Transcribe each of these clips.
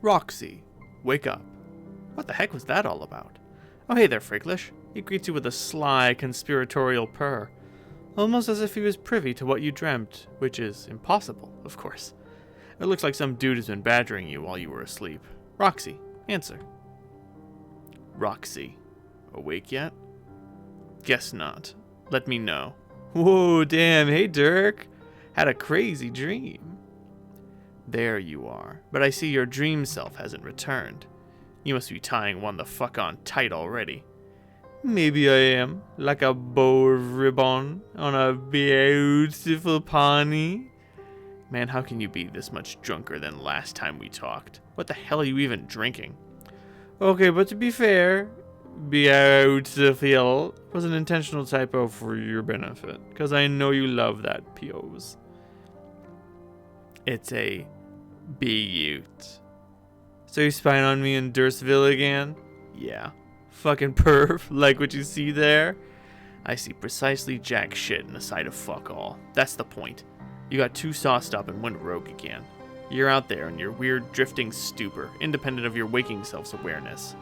Roxy, wake up. What the heck was that all about? Oh, hey there, Friglish. He greets you with a sly, conspiratorial purr, almost as if he was privy to what you dreamt, which is impossible, of course. It looks like some dude has been badgering you while you were asleep. Roxy, answer. Roxy, awake yet? Guess not. Let me know. Whoa, damn, hey Dirk. Had a crazy dream. There you are, but I see your dream self hasn't returned. You must be tying one the fuck on tight already. Maybe I am, like a bow of ribbon on a beautiful pony. Man, how can you be this much drunker than last time we talked? What the hell are you even drinking? Okay, but to be fair, beautiful was an intentional typo for your benefit, because I know you love that pose. It's a beaut. So you spying on me in Durstville again? Yeah. Fucking perv, like what you see there? I see precisely jack shit in the side of fuck all. That's the point. You got too sauced up and went rogue again. You're out there in your weird drifting stupor, independent of your waking self's awareness.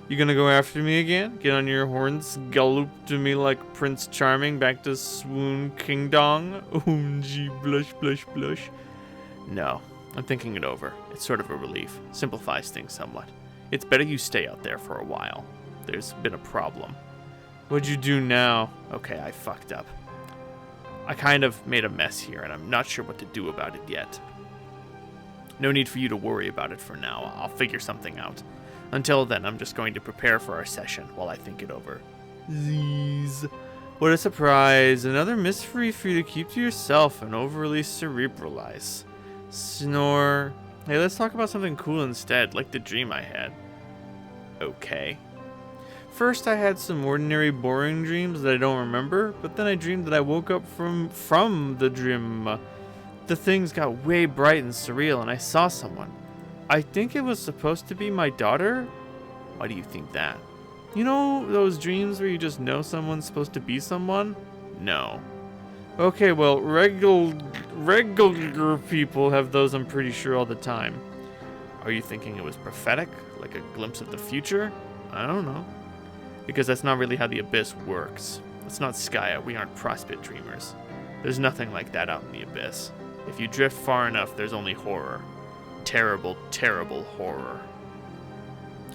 You gonna go after me again? Get on your horns, gallop to me like Prince Charming back to Swoon King Dong? Gee, blush, blush, blush. No, I'm thinking it over. It's sort of a relief. Simplifies things somewhat. It's better you stay out there for a while. There's been a problem. What'd you do now? Okay, I fucked up. I kind of made a mess here, and I'm not sure what to do about it yet. No need for you to worry about it for now. I'll figure something out. Until then, I'm just going to prepare for our session while I think it over. Zeez. What a surprise. Another mystery for you to keep to yourself and overly cerebralize. Snore. Hey, let's talk about something cool instead, like the dream I had. Okay. First, I had some ordinary, boring dreams that I don't remember, but then I dreamed that I woke up from the dream. The things got way bright and surreal, and I saw someone. I think it was supposed to be my daughter. Why do you think that? You know those dreams where you just know someone's supposed to be someone? No. Okay, well, regular people have those, I'm pretty sure, all the time. Are you thinking it was prophetic? Like a glimpse of the future? I don't know. Because that's not really how the Abyss works. It's not Skya, we aren't Prospect Dreamers. There's nothing like that out in the Abyss. If you drift far enough, there's only horror. Terrible, terrible horror.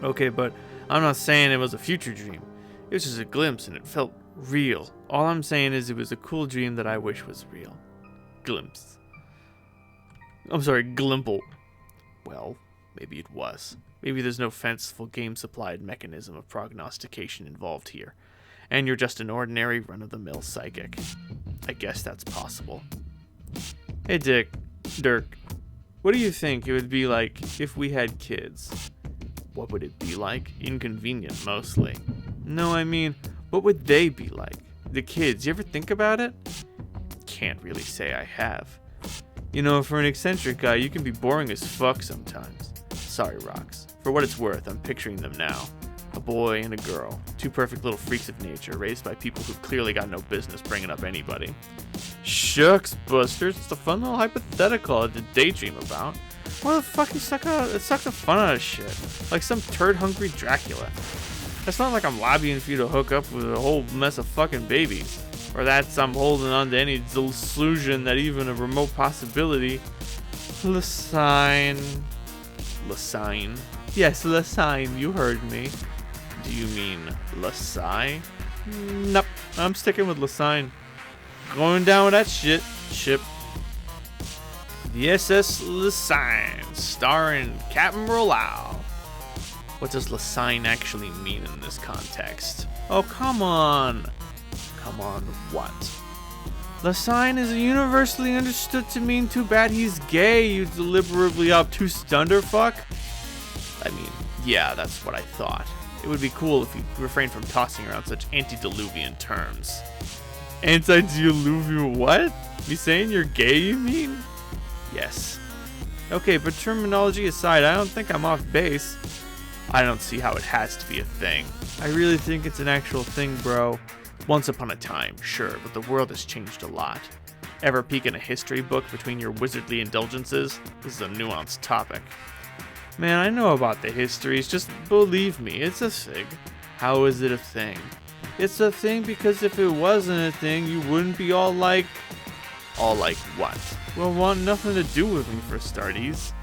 Okay, but I'm not saying it was a future dream. It was just a glimpse and it felt real. All I'm saying is it was a cool dream that I wish was real. Glimpse. I'm sorry, glimple. Well, maybe it was. Maybe there's no fanciful game-supplied mechanism of prognostication involved here, and you're just an ordinary run-of-the-mill psychic. I guess that's possible. Hey Dirk, what do you think it would be like if we had kids? What would it be like? Inconvenient, mostly. No, I mean, what would they be like? The kids, you ever think about it? Can't really say I have. You know, for an eccentric guy, you can be boring as fuck sometimes. Sorry, Rox. For what it's worth, I'm picturing them now. A boy and a girl. Two perfect little freaks of nature, raised by people who've clearly got no business bringing up anybody. Shucks, Busters. It's a fun little hypothetical to daydream about. Why the fuck you suck the fun out of shit? Like some turd-hungry Dracula. It's not like I'm lobbying for you to hook up with a whole mess of fucking babies. Or that I'm holding on to any delusion that even a remote possibility. Lasine. Yes, Lasine, you heard me. Do you mean Lasai? Nope, I'm sticking with Lasine. Going down with that ship. The SS Lasine, starring Captain Rolau. What does Lasine actually mean in this context? Oh, come on. Come on, what? Lasine is universally understood to mean too bad he's gay, you deliberately obtuse thunderfuck. I mean, yeah, that's what I thought. It would be cool if you refrained from tossing around such antediluvian terms. Antediluvian what? Me saying you're gay, you mean? Yes. Okay, but terminology aside, I don't think I'm off base. I don't see how it has to be a thing. I really think it's an actual thing, bro. Once upon a time, sure, but the world has changed a lot. Ever peek in a history book between your wizardly indulgences? This is a nuanced topic. Man, I know about the histories, just believe me, it's a thing. How is it a thing? It's a thing because if it wasn't a thing, you wouldn't be all like what? Well, want nothing to do with me for starties.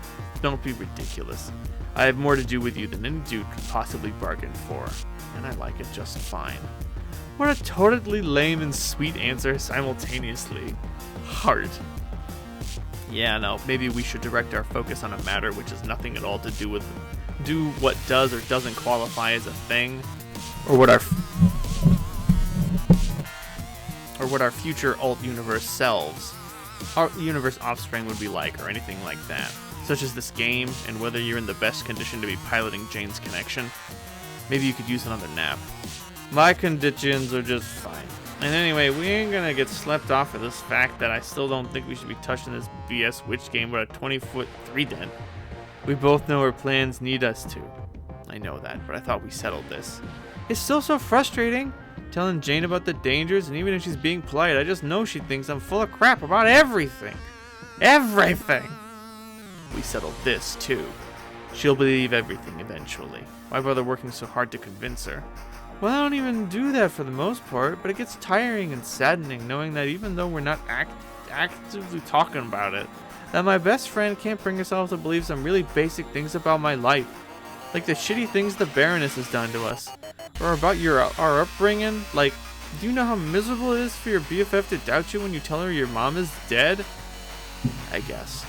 Don't be ridiculous. I have more to do with you than any dude could possibly bargain for, and I like it just fine. What a totally lame and sweet answer simultaneously. Heart. Yeah, no, maybe we should direct our focus on a matter which has nothing at all to do with what does or doesn't qualify as a thing, or what our future alt-universe selves, our universe offspring would be like, or anything like that, such as this game, and whether you're in the best condition to be piloting Jane's connection. Maybe you could use another nap. My conditions are just fine. And anyway, we ain't gonna get slept off of this fact that I still don't think we should be touching this BS witch game with a 20-foot 3-dent. We both know our plans need us to. I know that, but I thought we settled this. It's still so frustrating, telling Jane about the dangers, and even if she's being polite, I just know she thinks I'm full of crap about everything. Everything! We settled this, too. She'll believe everything eventually. Why bother working so hard to convince her? Well, I don't even do that for the most part, but it gets tiring and saddening knowing that even though we're not actively talking about it, that my best friend can't bring herself to believe some really basic things about my life. Like the shitty things the Baroness has done to us. Or about our upbringing. Like, do you know how miserable it is for your BFF to doubt you when you tell her your mom is dead? I guess.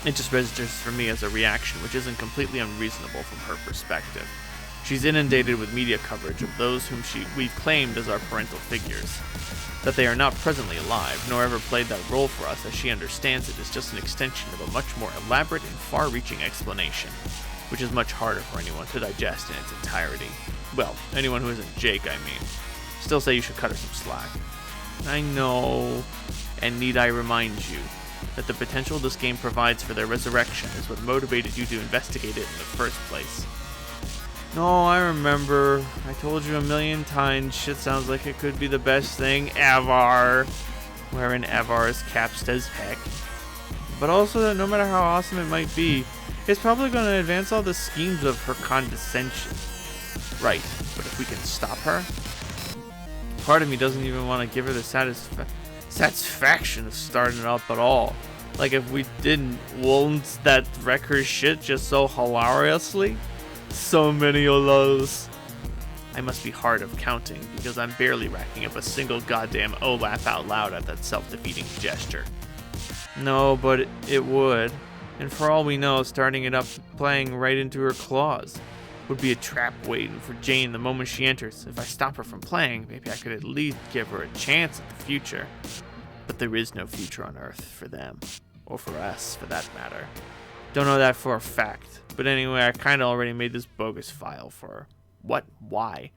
It just registers for me as a reaction, which isn't completely unreasonable from her perspective. She's inundated with media coverage of those whom we've claimed as our parental figures. That they are not presently alive, nor ever played that role for us as she understands it is just an extension of a much more elaborate and far-reaching explanation, which is much harder for anyone to digest in its entirety. Well, anyone who isn't Jake, I mean. Still say you should cut her some slack. I know, and need I remind you that the potential this game provides for their resurrection is what motivated you to investigate it in the first place. No, I remember. I told you a million times shit sounds like it could be the best thing ever. Wherein ever is capsed as heck. But also that no matter how awesome it might be, it's probably going to advance all the schemes of her condescension. Right, but if we can stop her? Part of me doesn't even want to give her the satisfaction of starting it up at all. Like if we didn't, won't that wreck her shit just so hilariously? So many of those. I must be hard of counting because I'm barely racking up a single goddamn laugh out loud at that self-defeating gesture. No, but it would. And for all we know, starting it up playing right into her claws would be a trap waiting for Jane the moment she enters. If I stop her from playing, maybe I could at least give her a chance at the future. But there is no future on Earth for them. Or for us, for that matter. Don't know that for a fact. But anyway, I kinda already made this bogus file for her. What? Why?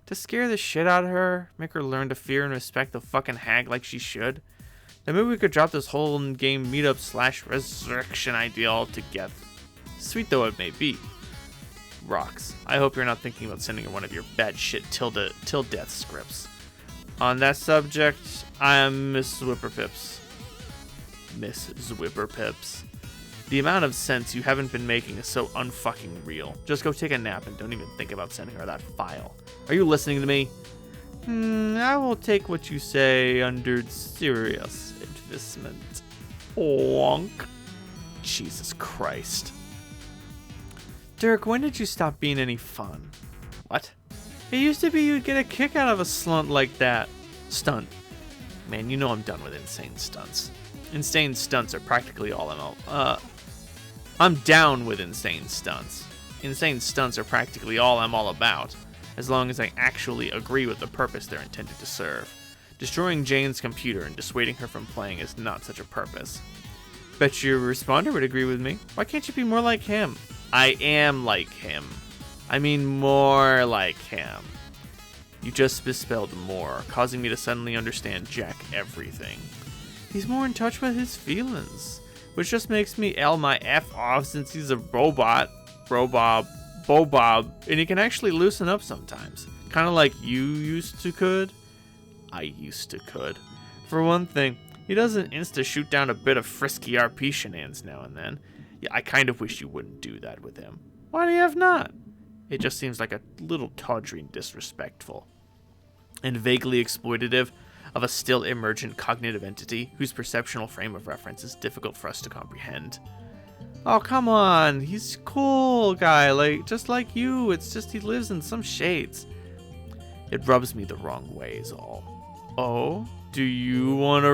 To scare the shit out of her? Make her learn to fear and respect the fucking hag like she should? Then maybe we could drop this whole in-game meetup / resurrection idea altogether. Sweet though it may be. Rocks. I hope you're not thinking about sending her one of your bad shit till death scripts. On that subject, I am Miss Zwipperpips. Miss Zwipperpips. The amount of sense you haven't been making is so unfucking real. Just go take a nap and don't even think about sending her that file. Are you listening to me? I will take what you say under serious advisement. Wonk. Jesus Christ. Dirk, when did you stop being any fun? What? It used to be you'd get a kick out of a slunt like that. Stunt. Man, you know I'm done with insane stunts. Insane stunts are practically all I'm down with insane stunts. Insane stunts are practically all I'm all about, as long as I actually agree with the purpose they're intended to serve. Destroying Jane's computer and dissuading her from playing is not such a purpose. Bet your responder would agree with me. Why can't you be more like him? I am like him. I mean more like him. You just misspelled more, causing me to suddenly understand Jack everything. He's more in touch with his feelings, which just makes me L my F off since he's a robot, Bobob, and he can actually loosen up sometimes. Kind of like you used to could. I used to could. For one thing, He doesn't insta-shoot down a bit of frisky RP shenanigans now and then. Yeah, I kind of wish you wouldn't do that with him. Why do you have not? It just seems like a little tawdry and disrespectful. And vaguely exploitative of a still emergent cognitive entity whose perceptual frame of reference is difficult for us to comprehend. Oh, come on. He's cool guy, just like you. It's just he lives in some shades. It rubs me the wrong way is all. Oh? Do you want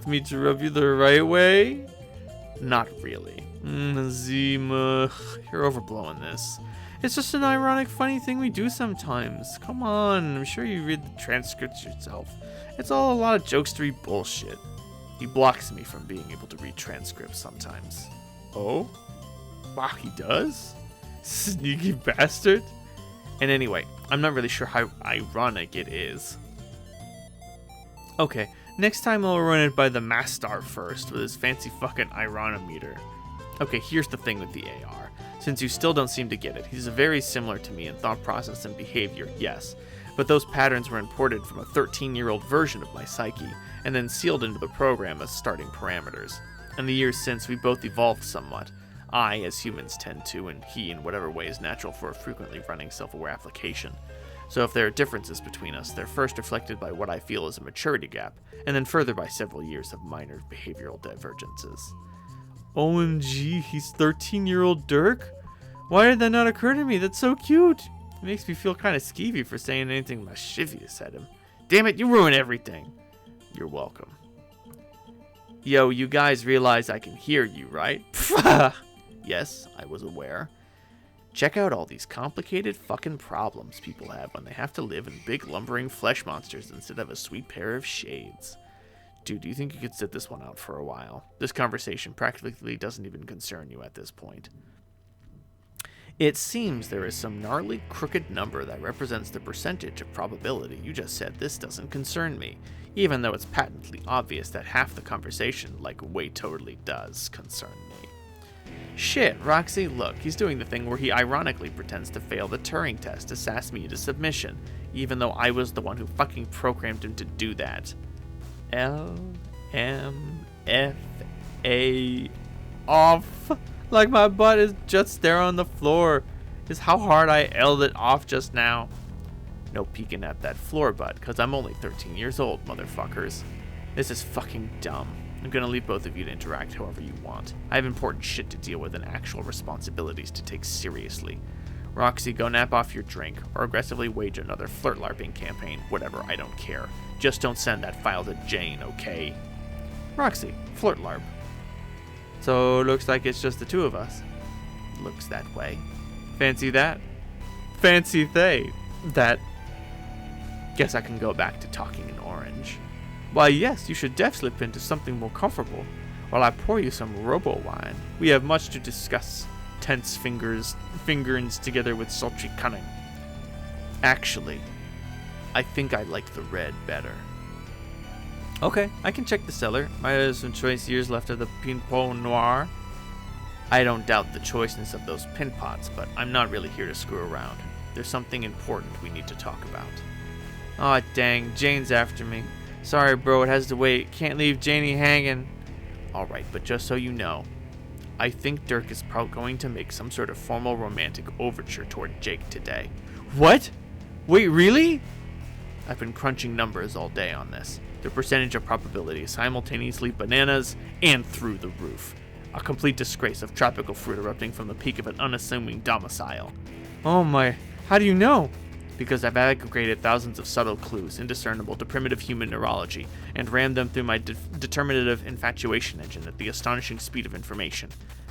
me to rub you the right way? Not really. Zima, you're overblowing this. It's just an ironic, funny thing we do sometimes. Come on, I'm sure you read the transcripts yourself. It's all a lot of jokestery bullshit. He blocks me from being able to read transcripts sometimes. Oh? Wow, he does? Sneaky bastard. And anyway, I'm not really sure how ironic it is. Okay, next time I'll run it by the Mastar first with his fancy fucking ironometer. Okay, here's the thing with the AR. Since you still don't seem to get it, he's very similar to me in thought process and behavior, yes. But those patterns were imported from a 13-year-old version of my psyche, and then sealed into the program as starting parameters. In the years since, we both evolved somewhat. I, as humans tend to, and he in whatever way is natural for a frequently running self-aware application. So if there are differences between us, they're first reflected by what I feel is a maturity gap, and then further by several years of minor behavioral divergences. OMG, he's 13-year-old Dirk? Why did that not occur to me? That's so cute. It makes me feel kind of skeevy for saying anything mischievous at him. Damn it, you ruin everything. You're welcome. Yo, you guys realize I can hear you, right? Yes, I was aware. Check out all these complicated fucking problems people have when they have to live in big lumbering flesh monsters instead of a sweet pair of shades. Dude, do you think you could sit this one out for a while? This conversation practically doesn't even concern you at this point. It seems there is some gnarly crooked number that represents the percentage of probability you just said this doesn't concern me, even though it's patently obvious that half the conversation, totally does concern me. Shit, Roxy, look, he's doing the thing where he ironically pretends to fail the Turing test to sass me into submission, even though I was the one who fucking programmed him to do that. LMFA off. Like my butt is just there on the floor. Is how hard I L'd it off just now. No peeking at that floor butt, cause I'm only 13 years old, motherfuckers. This is fucking dumb. I'm gonna leave both of you to interact however you want. I have important shit to deal with and actual responsibilities to take seriously. Roxy, go nap off your drink, or aggressively wage another flirt LARPing campaign, whatever, I don't care. Just don't send that file to Jane, okay? Roxy, flirt LARP. So, looks like it's just the two of us. Looks that way. Fancy that? Fancy that. Guess I can go back to talking in orange. Why yes, you should def slip into something more comfortable, while I pour you some robo-wine. We have much to discuss. Tense fingerings together with sultry cunning. Actually, I think I like the red better. Okay, I can check the cellar. Might have some choice years left of the Pinot Noir. I don't doubt the choiceness of those pin pots, but I'm not really here to screw around. There's something important we need to talk about. Aw, dang, Jane's after me. Sorry, bro, it has to wait. Can't leave Janie hanging. Alright, but just so you know, I think Dirk is probably going to make some sort of formal romantic overture toward Jake today. What? Wait, really? I've been crunching numbers all day on this. The percentage of probability is simultaneously bananas and through the roof. A complete disgrace of tropical fruit erupting from the peak of an unassuming domicile. Oh my, how do you know? Because I've aggregated thousands of subtle clues indiscernible to primitive human neurology and rammed them through my determinative infatuation engine at the astonishing speed of information.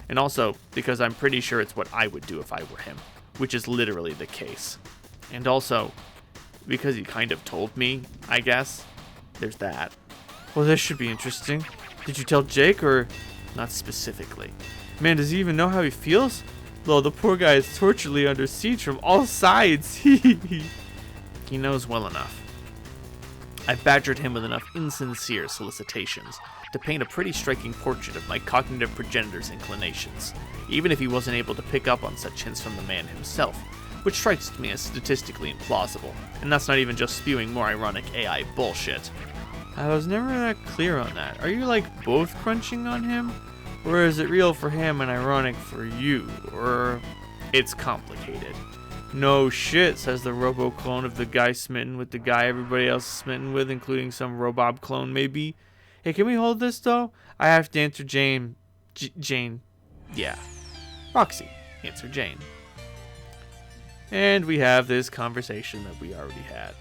And also because I'm pretty sure it's what I would do if I were him, which is literally the case. And also because he kind of told me, I guess. There's that. Well, this should be interesting. Did you tell Jake or not specifically? Man, does he even know how he feels? Lol, the poor guy is torturedly under siege from all sides. He knows well enough. I badgered him with enough insincere solicitations to paint a pretty striking portrait of my cognitive progenitor's inclinations, even if he wasn't able to pick up on such hints from the man himself, which strikes me as statistically implausible, and that's not even just spewing more ironic AI bullshit. I was never that clear on that. Are you like both crunching on him? Or is it real for him and ironic for you? Or it's complicated? No shit, says the robo-clone of the guy smitten with the guy everybody else is smitten with, including some Robob clone maybe. Hey, can we hold this though? I have to answer Jane. Jane. Yeah. Roxy. Answer Jane. And we have this conversation that we already had.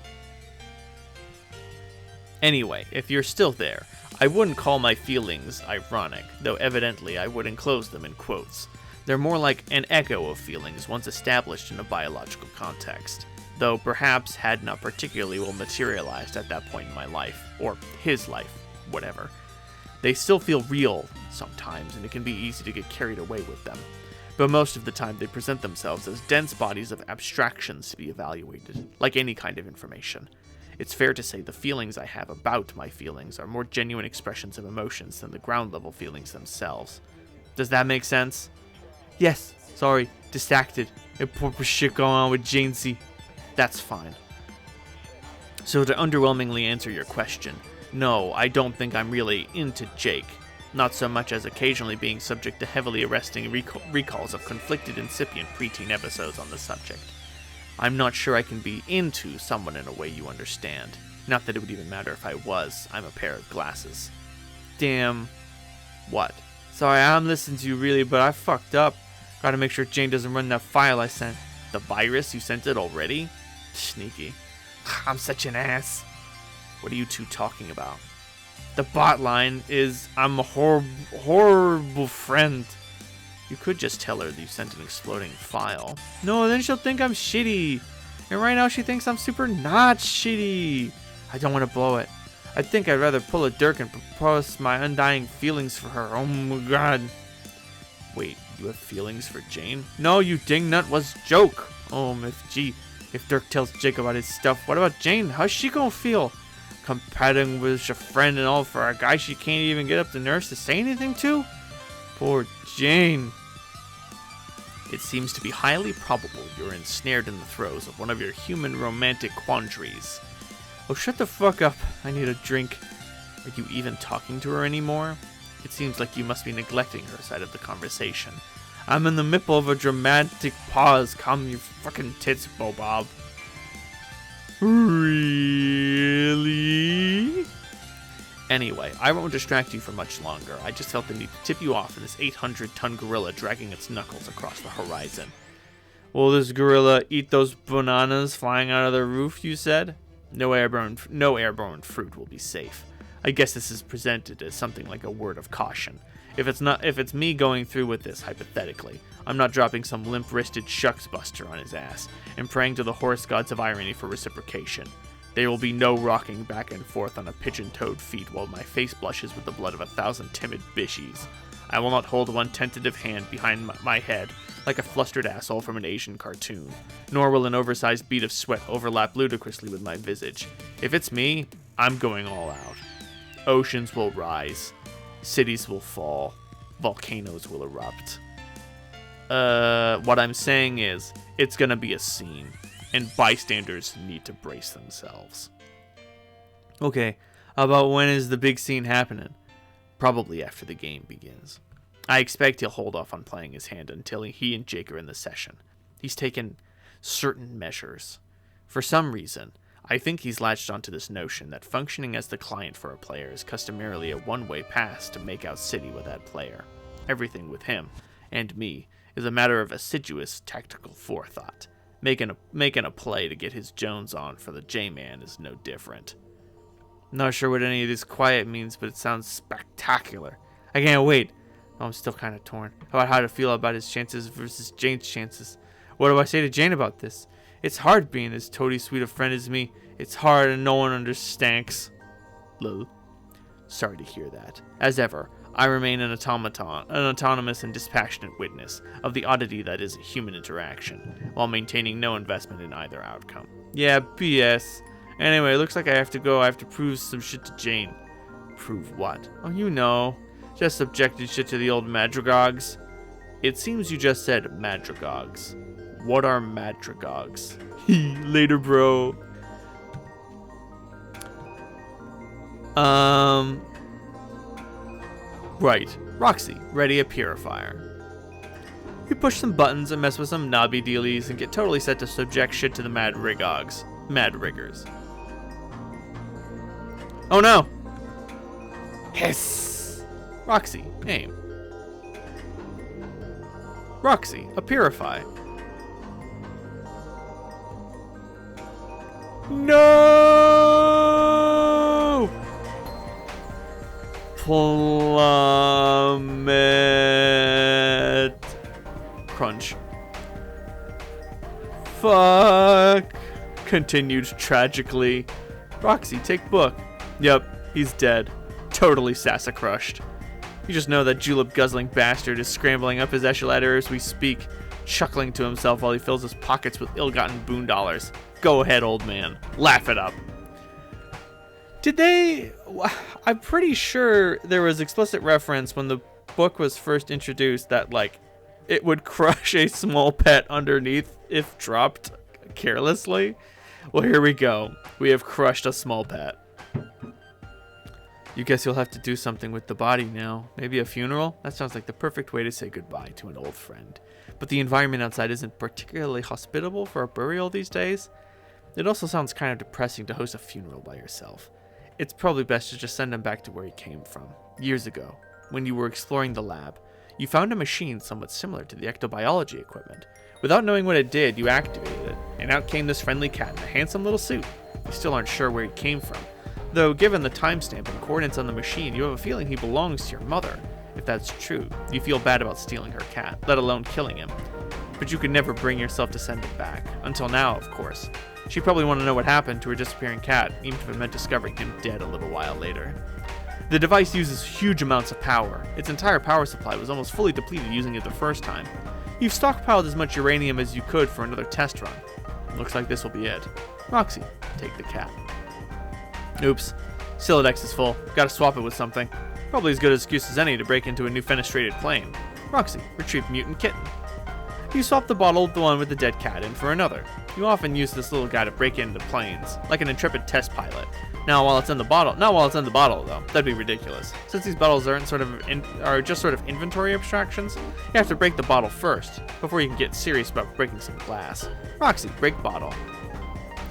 Anyway, if you're still there, I wouldn't call my feelings ironic, though evidently I would enclose them in quotes. They're more like an echo of feelings once established in a biological context, though perhaps had not particularly well materialized at that point in my life, or his life, whatever. They still feel real sometimes, and it can be easy to get carried away with them. But most of the time they present themselves as dense bodies of abstractions to be evaluated, like any kind of information. It's fair to say the feelings I have about my feelings are more genuine expressions of emotions than the ground-level feelings themselves. Does that make sense? Yes, sorry, distracted. Important shit going on with Janesy. That's fine. So to underwhelmingly answer your question, no, I don't think I'm really into Jake. Not so much as occasionally being subject to heavily arresting recalls of conflicted incipient preteen episodes on the subject. I'm not sure I can be into someone in a way you understand. Not that it would even matter if I was. I'm a pair of glasses. Damn. What? Sorry, I'm listening to you really, but I fucked up. Gotta make sure Jane doesn't run that file I sent. The virus? You sent it already? Sneaky. I'm such an ass. What are you two talking about? The bot line is, I'm a horrible friend. You could just tell her that you sent an exploding file. No, then she'll think I'm shitty. And right now she thinks I'm super not shitty. I don't want to blow it. I think I'd rather pull a Dirk and propose my undying feelings for her. Oh my god. Wait, you have feelings for Jane? No, you dingnut, was joke. Oh, if Dirk tells Jake about his stuff, what about Jane? How's she gonna feel? Competing with your friend and all for a guy she can't even get up the nerves to say anything to? Poor Jane. It seems to be highly probable you're ensnared in the throes of one of your human romantic quandaries. Oh, shut the fuck up. I need a drink. Are you even talking to her anymore? It seems like you must be neglecting her side of the conversation. I'm in the middle of a dramatic pause. Calm your fucking tits, Bob. Really? Anyway, I won't distract you for much longer. I just felt the need to tip you off in this 800-ton gorilla dragging its knuckles across the horizon. Will this gorilla eat those bananas flying out of the roof, you said? No airborne fruit will be safe. I guess this is presented as something like a word of caution. If it's me going through with this, hypothetically, I'm not dropping some limp-wristed shucks buster on his ass and praying to the horse gods of irony for reciprocation. There will be no rocking back and forth on a pigeon-toed feet while my face blushes with the blood of 1,000 timid bishies. I will not hold one tentative hand behind my head like a flustered asshole from an Asian cartoon, nor will an oversized bead of sweat overlap ludicrously with my visage. If it's me, I'm going all out. Oceans will rise. Cities will fall. Volcanoes will erupt. What I'm saying is, it's gonna be a scene, and bystanders need to brace themselves. Okay, about when is the big scene happening? Probably after the game begins. I expect he'll hold off on playing his hand until he and Jake are in the session. He's taken certain measures. For some reason, I think he's latched onto this notion that functioning as the client for a player is customarily a one-way pass to make out city with that player. Everything with him, and me, is a matter of assiduous tactical forethought. Making a play to get his Jones on for the J-Man is no different. Not sure what any of this quiet means, but it sounds spectacular. I can't wait. Oh, I'm still kind of torn about how to feel about his chances versus Jane's chances. What do I say to Jane about this? It's hard being as toady sweet a friend as me. It's hard and no one understands. Lol. Sorry to hear that. As ever, I remain an autonomous and dispassionate witness of the oddity that is human interaction, while maintaining no investment in either outcome. Yeah, BS. Anyway, looks like I have to go. I have to prove some shit to Jane. Prove what? Oh, you know. Just subjected shit to the old madrigogs. It seems you just said madrigogs. What are madrigogs? Later, bro. Right. Roxy, ready a purifier. You push some buttons and mess with some knobby dealies and get totally set to subject shit to the mad riggers. Oh no! Hiss! Roxy, aim. Roxy, a purify. No! Plummet. Crunch. Fuck. Continued tragically. Roxy, take book. Yep, he's dead. Totally Sassa crushed. You just know that julep-guzzling bastard is scrambling up his echelon as we speak, chuckling to himself while he fills his pockets with ill-gotten boon dollars. Go ahead, old man. Laugh it up. Did they... I'm pretty sure there was explicit reference when the book was first introduced that, like, it would crush a small pet underneath if dropped carelessly. Well, here we go. We have crushed a small pet. You guess you'll have to do something with the body now. Maybe a funeral? That sounds like the perfect way to say goodbye to an old friend. But the environment outside isn't particularly hospitable for a burial these days. It also sounds kind of depressing to host a funeral by yourself. It's probably best to just send him back to where he came from. Years ago, when you were exploring the lab, you found a machine somewhat similar to the ectobiology equipment. Without knowing what it did, you activated it, and out came this friendly cat in a handsome little suit. You still aren't sure where he came from, though given the timestamp and coordinates on the machine, you have a feeling he belongs to your mother. If that's true, you feel bad about stealing her cat, let alone killing him. But you could never bring yourself to send it back. Until now, of course. She'd probably want to know what happened to her disappearing cat, even if it meant discovering him dead a little while later. The device uses huge amounts of power. Its entire power supply was almost fully depleted using it the first time. You've stockpiled as much uranium as you could for another test run. Looks like this will be it. Roxy, take the cat. Oops. Silodex is full. Gotta swap it with something. Probably as good an excuse as any to break into a new fenestrated plane. Roxy, retrieve mutant kitten. You swap the bottle of the one with the dead cat in for another. You often use this little guy to break into planes, like an intrepid test pilot. Not while it's in the bottle though. That'd be ridiculous. Since these bottles are just sort of inventory abstractions, you have to break the bottle first, before you can get serious about breaking some glass. Roxy, break bottle.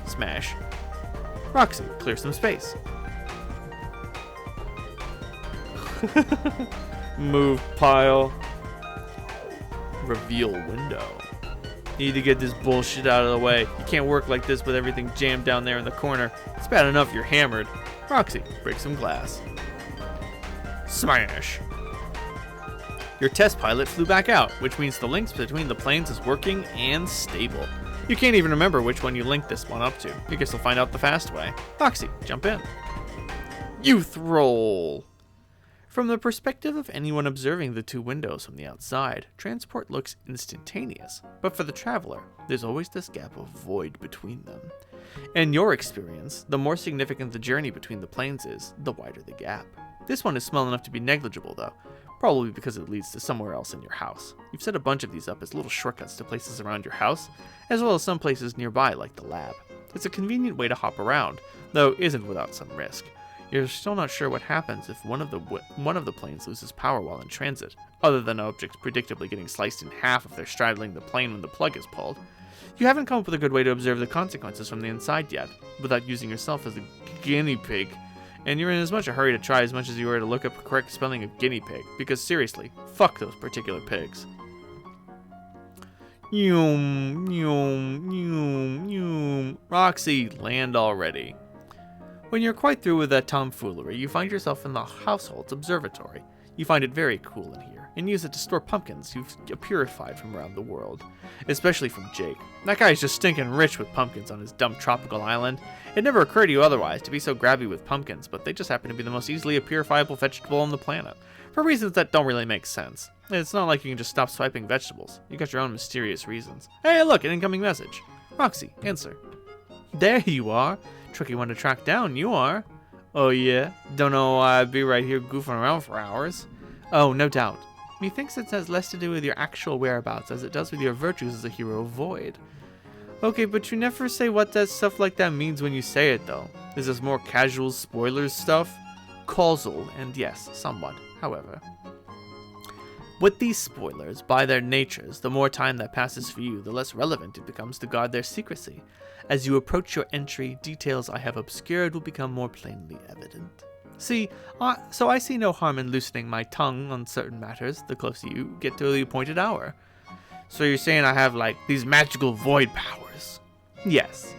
Smash. Roxy, clear some space. Move pile. Reveal window. Need to get this bullshit out of the way. You can't work like this with everything jammed down there in the corner. It's bad enough you're hammered. Roxy, break some glass. Smash. Your test pilot flew back out, which means the links between the planes is working and stable. You can't even remember which one you linked this one up to. You guess you'll find out the fast way. Roxy, jump in. Youth roll. From the perspective of anyone observing the two windows from the outside, transport looks instantaneous, but for the traveler, there's always this gap of void between them. In your experience, the more significant the journey between the planes is, the wider the gap. This one is small enough to be negligible though, probably because it leads to somewhere else in your house. You've set a bunch of these up as little shortcuts to places around your house, as well as some places nearby like the lab. It's a convenient way to hop around, though isn't without some risk. You're still not sure what happens if one of the planes loses power while in transit, other than objects predictably getting sliced in half if they're straddling the plane when the plug is pulled. You haven't come up with a good way to observe the consequences from the inside yet, without using yourself as a guinea pig, and you're in as much a hurry to try as much as you were to look up the correct spelling of guinea pig, because seriously, fuck those particular pigs. Yoom, yoom, yoom, yoom. Roxy, land already. When you're quite through with that tomfoolery, you find yourself in the household's observatory. You find it very cool in here, and use it to store pumpkins you've purified from around the world. Especially from Jake. That guy's just stinking rich with pumpkins on his dumb tropical island. It never occurred to you otherwise to be so grabby with pumpkins, but they just happen to be the most easily purifiable vegetable on the planet. For reasons that don't really make sense. It's not like you can just stop swiping vegetables. You got your own mysterious reasons. Hey, look, an incoming message. Roxy, answer. There you are. Tricky one to track down, you are. Oh yeah? Don't know why I'd be right here goofing around for hours. Oh, no doubt. Methinks it has less to do with your actual whereabouts as it does with your virtues as a hero of void. Okay, but you never say what that stuff like that means when you say it though. Is this more casual spoilers stuff? causal, and yes, somewhat, however. With these spoilers, by their natures, the more time that passes for you, the less relevant it becomes to guard their secrecy. As you approach your entry, details I have obscured will become more plainly evident. So I see no harm in loosening my tongue on certain matters the closer you get to the appointed hour. So you're saying I have, like, these magical void powers? Yes.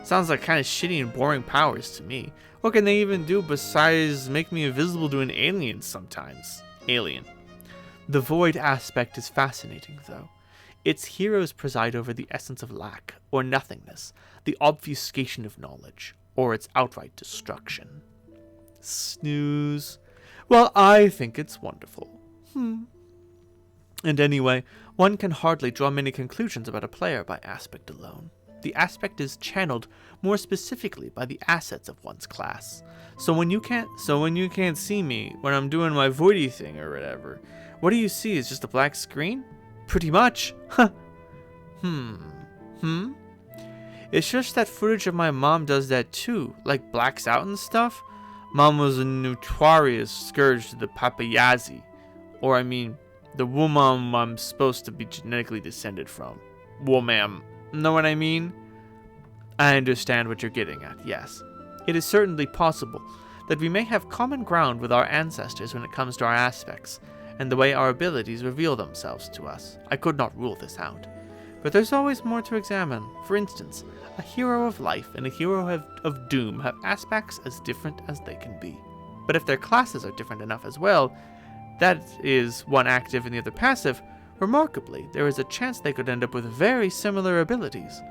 Sounds like kind of shitty and boring powers to me. What can they even do besides make me invisible to an alien sometimes? Alien. The void aspect is fascinating, though. Its heroes preside over the essence of lack, or nothingness, the obfuscation of knowledge, or its outright destruction. Snooze. Well, I think it's wonderful. And anyway, one can hardly draw many conclusions about a player by aspect alone. The aspect is channeled more specifically by the assets of one's class. So when you can't see me when I'm doing my voidy thing or whatever, what do you see? Is just a black screen? Pretty much. Huh. It's just that footage of my mom does that too, like blacks out and stuff. Mom was a notorious scourge to the paparazzi. Or I mean, the woman I'm supposed to be genetically descended from. Woman. Know what I mean? I understand what you're getting at, yes. It is certainly possible that we may have common ground with our ancestors when it comes to our aspects, and the way our abilities reveal themselves to us. I could not rule this out. But there's always more to examine. For instance, a hero of life and a hero of doom have aspects as different as they can be. But if their classes are different enough as well, that is, one active and the other passive, remarkably, there is a chance they could end up with very similar abilities.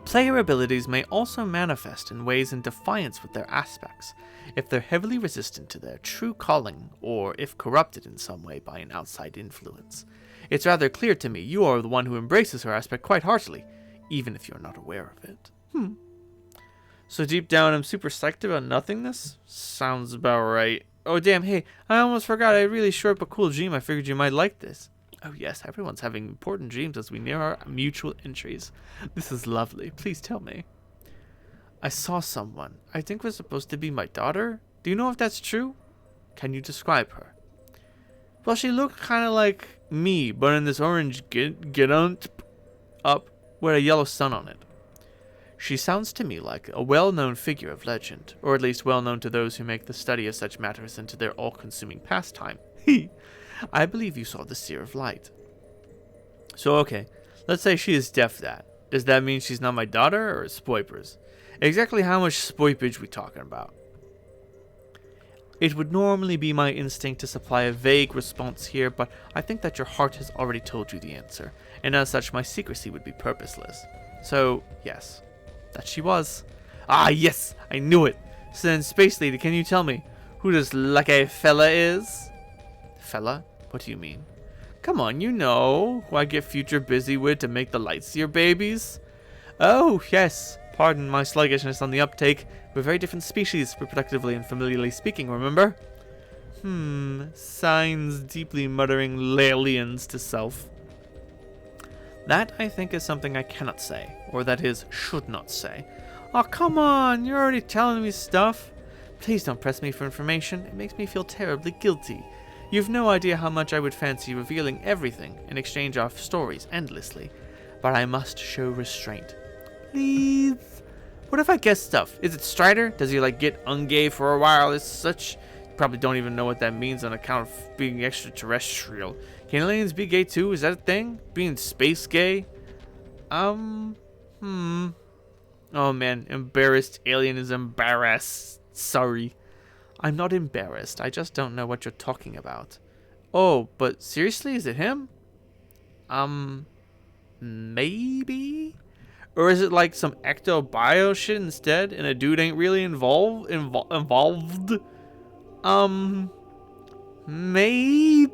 Player abilities may also manifest in ways in defiance with their aspects, if they're heavily resistant to their true calling, or if corrupted in some way by an outside influence. It's rather clear to me you are the one who embraces her aspect quite heartily, even if you're not aware of it. So deep down I'm super psyched about nothingness? Sounds about right. Oh damn, hey, I almost forgot I had a really short but cool dream. I figured you might like this. Oh yes, everyone's having important dreams as we near our mutual entries. This is lovely. Please tell me. I saw someone I think was supposed to be my daughter. Do you know if that's true? Can you describe her? Well, she looked kind of like me, but in this orange up with a yellow sun on it. She sounds to me like a well-known figure of legend, or at least well-known to those who make the study of such matters into their all-consuming pastime. I believe you saw the Seer of Light. So okay, let's say she is deaf that. Does that mean she's not my daughter, or spoipers? Exactly how much spoipage we talking about? It would normally be my instinct to supply a vague response here, but I think that your heart has already told you the answer, and as such my secrecy would be purposeless. So, yes, that she was. Ah, yes, I knew it. So then, Space Lady, can you tell me who this lucky fella is? Fella? What do you mean? Come on, you know who I get future busy with to make the Lightseer babies? Oh, yes. Pardon my sluggishness on the uptake. We're very different species, reproductively and familiarly speaking, remember? Signs deeply muttering Lalians to self. That, I think, is something I cannot say, or that is, should not say. Oh, come on, you're already telling me stuff. Please don't press me for information. It makes me feel terribly guilty. You've no idea how much I would fancy revealing everything and exchange our stories endlessly, but I must show restraint. Please. What if I guess stuff? Is it Strider? Does he like get ungay for a while as such? You probably don't even know what that means on account of being extraterrestrial. Can aliens be gay too? Is that a thing? Being space gay? Oh man, embarrassed alien is embarrassed. Sorry. I'm not embarrassed. I just don't know what you're talking about. Oh, but seriously, is it him? Maybe? Or is it like some ecto-bio shit instead, and a dude ain't really involved? Maybe?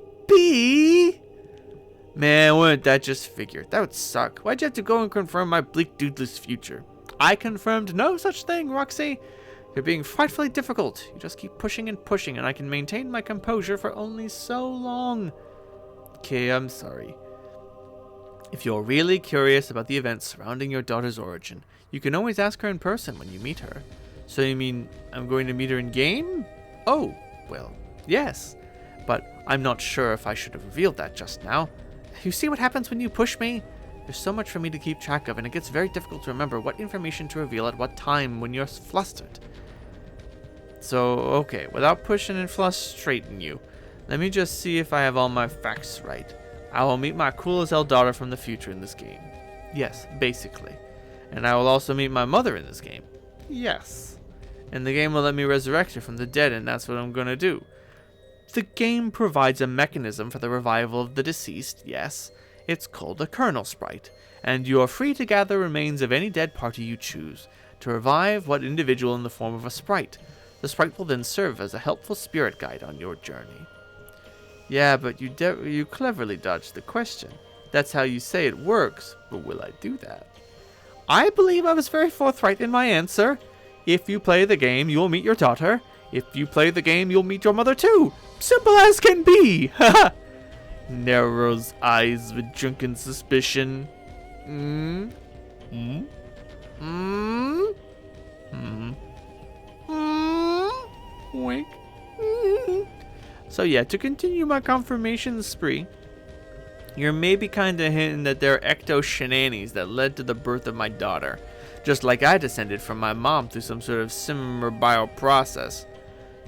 Man, wouldn't that just figure? That would suck. Why'd you have to go and confirm my bleak dudeless future? I confirmed no such thing, Roxy. You're being frightfully difficult. You just keep pushing and pushing, and I can maintain my composure for only so long. Okay, I'm sorry. If you're really curious about the events surrounding your daughter's origin, you can always ask her in person when you meet her. So you mean I'm going to meet her in game? Oh, well, yes. But I'm not sure if I should have revealed that just now. You see what happens when you push me? There's so much for me to keep track of, and it gets very difficult to remember what information to reveal at what time when you're flustered. So, okay, without pushing and frustrating you, let me just see if I have all my facts right. I will meet my cool as hell daughter from the future in this game. Yes, basically. And I will also meet my mother in this game. Yes. And the game will let me resurrect her from the dead, and that's what I'm gonna do. The game provides a mechanism for the revival of the deceased, yes. It's called a kernel sprite, and you are free to gather remains of any dead party you choose, to revive what individual in the form of a sprite. The sprite will then serve as a helpful spirit guide on your journey. Yeah, but you cleverly dodged the question. That's how you say it works, but will I do that? I believe I was very forthright in my answer. If you play the game, you'll meet your daughter. If you play the game, you'll meet your mother too. Simple as can be. Haha. Narrows eyes with drunken suspicion. Wink. So yeah, to continue my confirmation spree, you're maybe kinda hinting that there are ecto shenanigans that led to the birth of my daughter, just like I descended from my mom through some sort of similar bio process.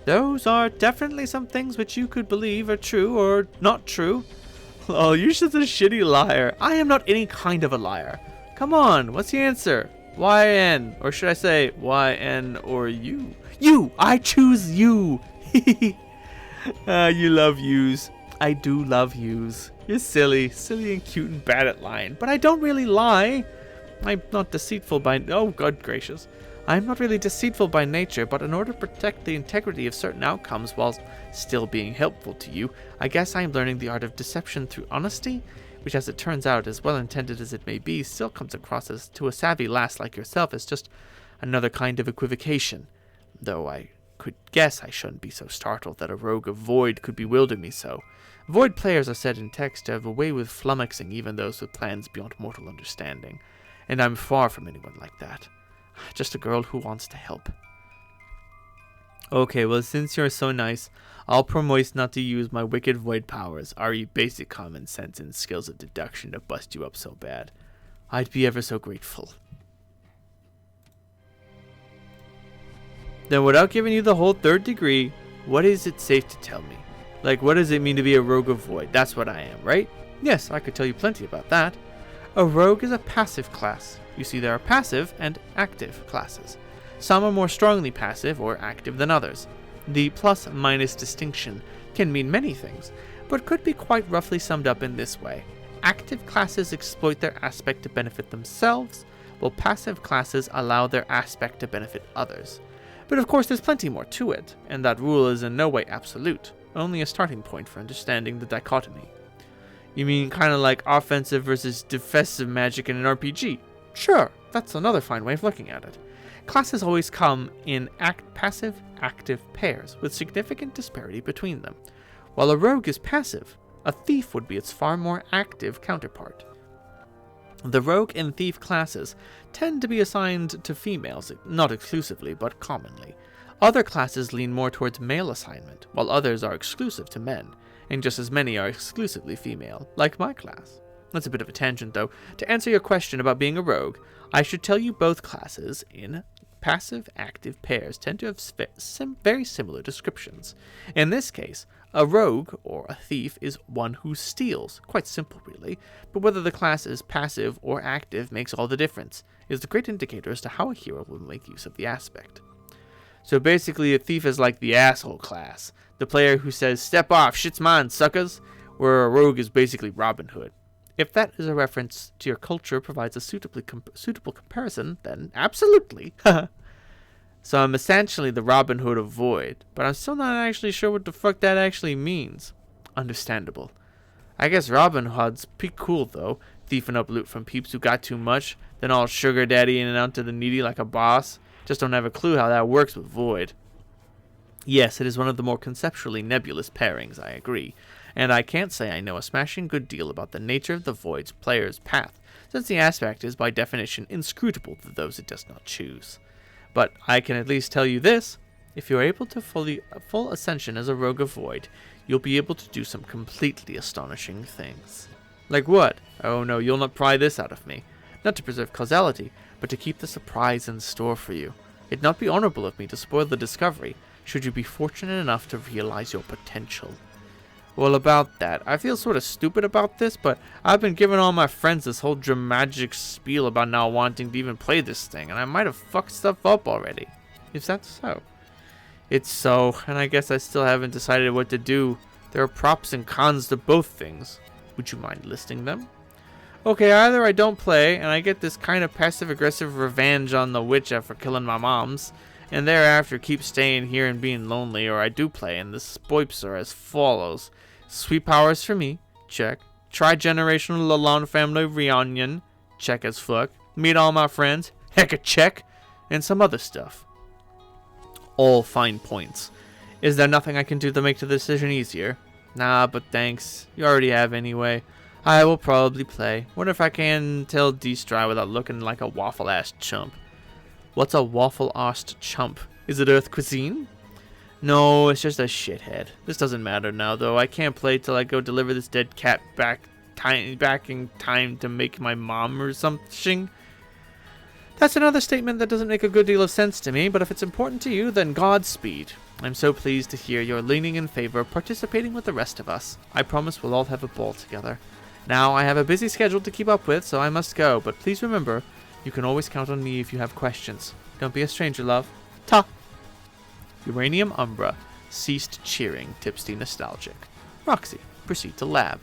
Those are definitely some things which you could believe are true or not true. Oh, you're just a shitty liar. I am not any kind of a liar. Come on, what's the answer? YN, or should I say YN or you? You! I choose you! You love yous. I do love yous. You're silly and cute and bad at lying, but I don't really lie. I'm not deceitful by... Oh, God gracious. I'm not really deceitful by nature, but in order to protect the integrity of certain outcomes while still being helpful to you, I guess I'm learning the art of deception through honesty, which as it turns out, as well intended as it may be, still comes across as to a savvy lass like yourself as just another kind of equivocation. Though I could guess I shouldn't be so startled that a rogue of Void could bewilder me so. Void players are said in text to have a way with flummoxing even those with plans beyond mortal understanding, and I'm far from anyone like that. Just a girl who wants to help. Okay, well, since you're so nice, I'll promise not to use my wicked void powers, our basic common sense and skills of deduction to bust you up so bad. I'd be ever so grateful. Then without giving you the whole third degree, what is it safe to tell me? Like, what does it mean to be a rogue of void? That's what I am, right? Yes, I could tell you plenty about that. A rogue is a passive class. You see, there are passive and active classes. Some are more strongly passive or active than others. The plus-minus distinction can mean many things, but could be quite roughly summed up in this way. Active classes exploit their aspect to benefit themselves, while passive classes allow their aspect to benefit others. But of course there's plenty more to it, and that rule is in no way absolute, only a starting point for understanding the dichotomy. You mean kind of like offensive versus defensive magic in an RPG? Sure, that's another fine way of looking at it. Classes always come in passive-active pairs, with significant disparity between them. While a rogue is passive, a thief would be its far more active counterpart. The rogue and thief classes tend to be assigned to females, not exclusively, but commonly. Other classes lean more towards male assignment, while others are exclusive to men, and just as many are exclusively female, like my class. That's a bit of a tangent, though. To answer your question about being a rogue, I should tell you both classes in passive-active pairs tend to have very similar descriptions. In this case, a rogue, or a thief, is one who steals. Quite simple, really, but whether the class is passive or active makes all the difference. It is a great indicator as to how a hero will make use of the aspect. So basically, a thief is like the asshole class, the player who says, "Step off, shit's mine, suckers," where a rogue is basically Robin Hood. If that is a reference to your culture provides a suitable comparison, then absolutely. So I'm essentially the Robin Hood of Void, but I'm still not actually sure what the fuck that actually means. Understandable. I guess Robin Hood's pretty cool though, thieving up loot from peeps who got too much, then all sugar daddy in and out to the needy like a boss. Just don't have a clue how that works with Void. Yes, it is one of the more conceptually nebulous pairings, I agree, and I can't say I know a smashing good deal about the nature of the Void's player's path, since the aspect is by definition inscrutable to those it does not choose. But I can at least tell you this. If you're able to full ascension as a rogue of void, you'll be able to do some completely astonishing things. Like what? Oh no, you'll not pry this out of me. Not to preserve causality, but to keep the surprise in store for you. It'd not be honorable of me to spoil the discovery, should you be fortunate enough to realize your potential. Well, about that, I feel sort of stupid about this, but I've been giving all my friends this whole dramatic spiel about not wanting to even play this thing, and I might have fucked stuff up already. Is that so? It's so, and I guess I still haven't decided what to do. There are props and cons to both things. Would you mind listing them? Okay, either I don't play, and I get this kind of passive-aggressive revenge on the Witcher for killing my moms, and thereafter keep staying here and being lonely, or I do play, and the spoips are as follows. Sweet powers for me, check. Tri-generational Lalonde family reunion, check as fuck. Meet all my friends, heck a check. And some other stuff. All fine points. Is there nothing I can do to make the decision easier? Nah, but thanks. You already have anyway. I will probably play. Wonder if I can tell D-Stry without looking like a waffle-ass chump. What's a waffle-assed chump? Is it Earth cuisine? No, it's just a shithead. This doesn't matter now, though. I can't play till I go deliver this dead cat back in time to make my mom or something. That's another statement that doesn't make a good deal of sense to me, but if it's important to you, then Godspeed. I'm so pleased to hear you're leaning in favor of participating with the rest of us. I promise we'll all have a ball together. Now, I have a busy schedule to keep up with, so I must go, but please remember, you can always count on me if you have questions. Don't be a stranger, love. Ta! Uranium Umbra ceased cheering, tipsy nostalgic. Roxy, proceed to lab.